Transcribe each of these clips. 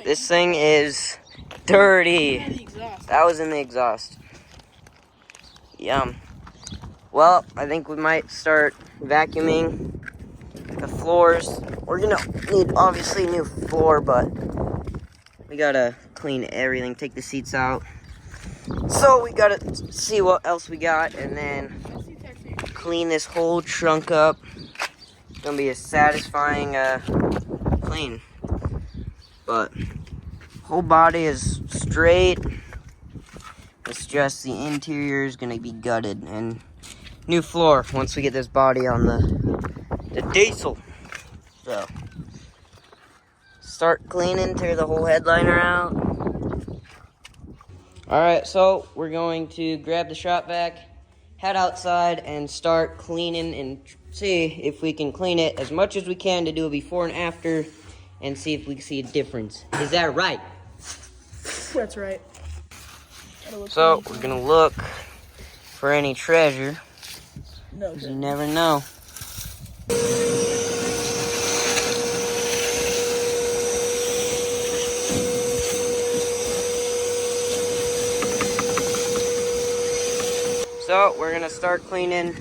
This thing is dirty. Yeah, the exhaust. That was in the exhaust. Yum. Well, I think we might start vacuuming the floors. We're gonna need obviously a new floor, but we gotta clean everything, take the seats out. So we gotta see what else we got and then clean this whole trunk up. It's gonna be a satisfying clean. But whole body is straight. It's just the interior is gonna be gutted and new floor once we get this body on the diesel. So start cleaning, tear the whole headliner out. Alright, so we're going to grab the shop vac, head outside and start cleaning and see if we can clean it as much as we can to do a before and after and see if we can see a difference. Is that right? That's right. So we're gonna look for any treasure. No, You never know. So we're gonna start cleaning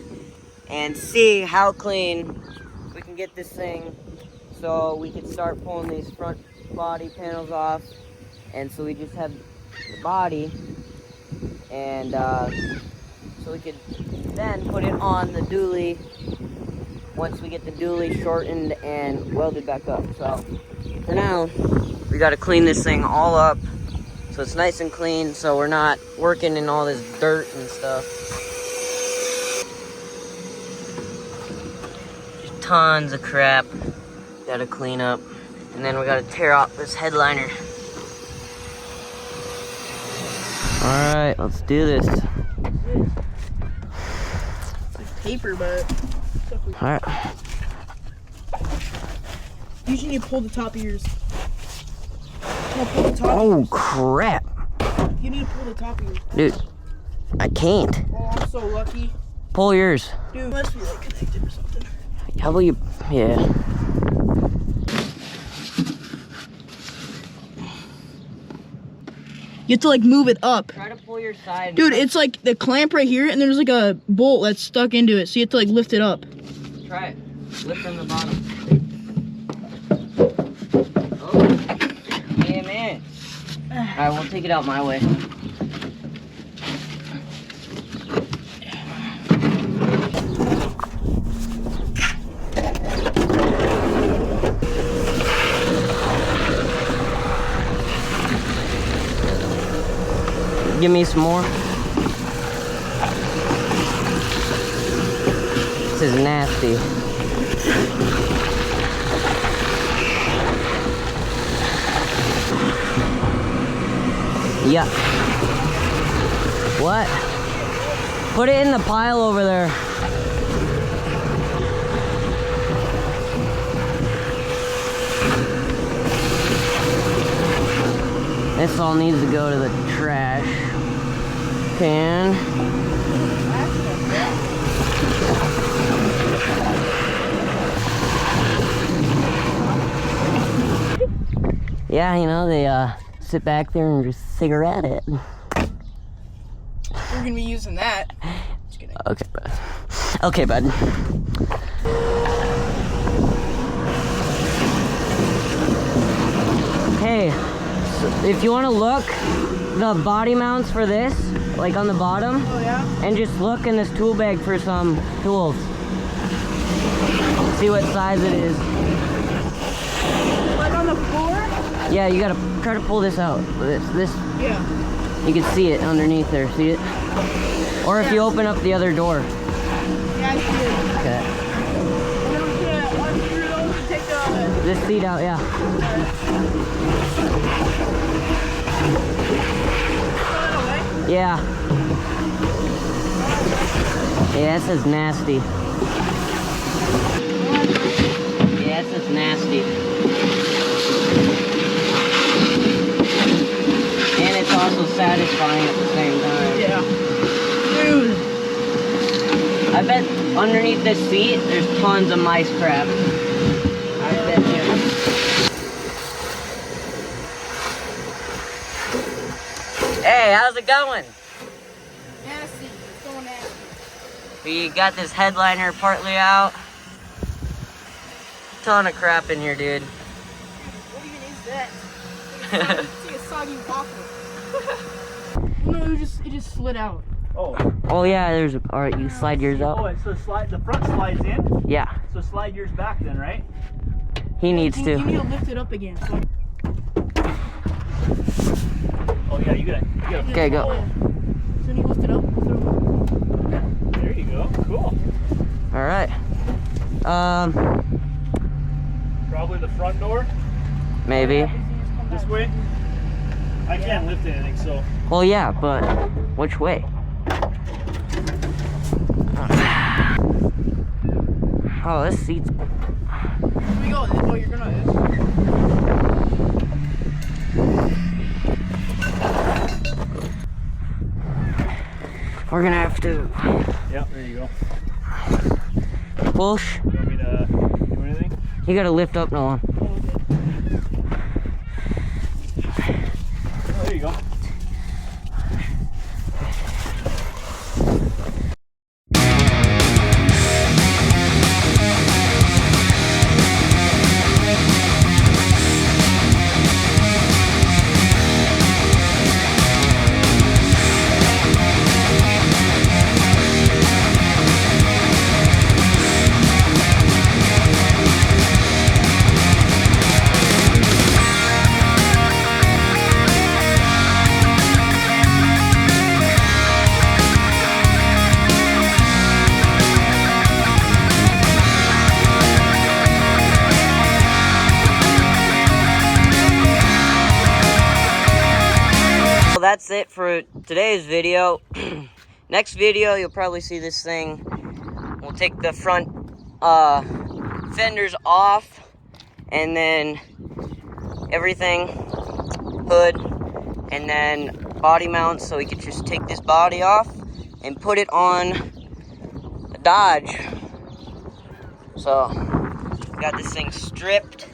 and see how clean we can get this thing so we can start pulling these front body panels off, and so we just have the body, and so we could then put it on the dually once we get the dually shortened and welded back up. So for now, we gotta clean this thing all up so it's nice and clean so we're not working in all this dirt and stuff. Just tons of crap gotta clean up, and then we gotta tear off this headliner. Alright, let's do this. Paper, but Alright. you usually need to pull the top of yours. Pull the top Oh crap. You need to pull the top of yours. Dude, I can't. Oh, I'm so lucky. Pull yours. Dude, it must be like connected or something. How about you? Yeah. You have to like move it up. Try to pull your side. Dude, it's like the clamp right here and there's like a bolt that's stuck into it. So you have to like lift it up. Try it. Lift from the bottom. Oh. Hey, man. Alright, we'll take it out my way. Give me some more. This is nasty. Yeah. What? Put it in the pile over there. This all needs to go to the trash can. Yeah, you know, they sit back there and just cigarette it. We're gonna be using that. Just kidding. Okay, bud. Okay, bud. Hey, so if you want to look, the body mounts for this, like on the bottom, Oh yeah? and just look in this tool bag for some tools. See what size it is. Like on the floor? Yeah, you gotta try to pull this out. This, Yeah. you can see it underneath there. See it? Or if you open up the other door. Yeah, I see it. Okay. And then we're gonna unscrew those and take the... This seat out, yeah. Yeah. Yeah, this is nasty. Yeah, this is nasty. And it's also satisfying at the same time. Yeah. Dude. I bet underneath this seat, there's tons of mice crap. I bet you. Hey, how's it going? Nasty. It's going nasty. We got this headliner partly out. Ton of crap in here, dude. What even is that? It's like a soggy waffle. No, it just slid out. Oh. Oh yeah, there's a. All right, you slide yours up. Oh, so the front slides in? Yeah. So slide yours back then, right? He needs to. You need to lift it up again. So. Oh yeah, you gotta. Okay, go. So then you lift it up. There you go. Cool. All right. Probably the front door. Maybe. This way. I can't lift anything, so. Well, yeah, but which way? Oh, this seat's. Here we go. Oh, you're gonna. We're gonna have to Yep, there you go. push. You want me to do anything? You gotta lift up, Nolan. Oh, there you go. Well, that's it for today's video. Next video, you'll probably see this thing. We'll take the front fenders off, and then everything, hood, and then body mounts, so we could just take this body off and put it on a Dodge. So, got this thing stripped.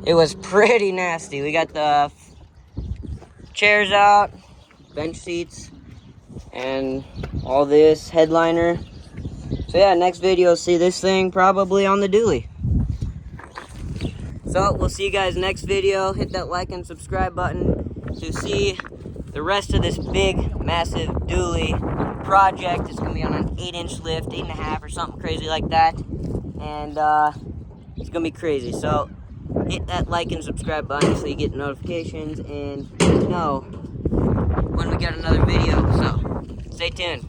It was pretty nasty. We got the chairs out, bench seats, and all this headliner. So yeah, next video, see this thing probably on the dually. So we'll see you guys next video. Hit that like and subscribe button to see the rest of this big, massive dually project. It's gonna be on an 8-inch lift, 8.5 or something crazy like that. And it's gonna be crazy. So hit that like and subscribe button so you get notifications and know when we get another video. So stay tuned.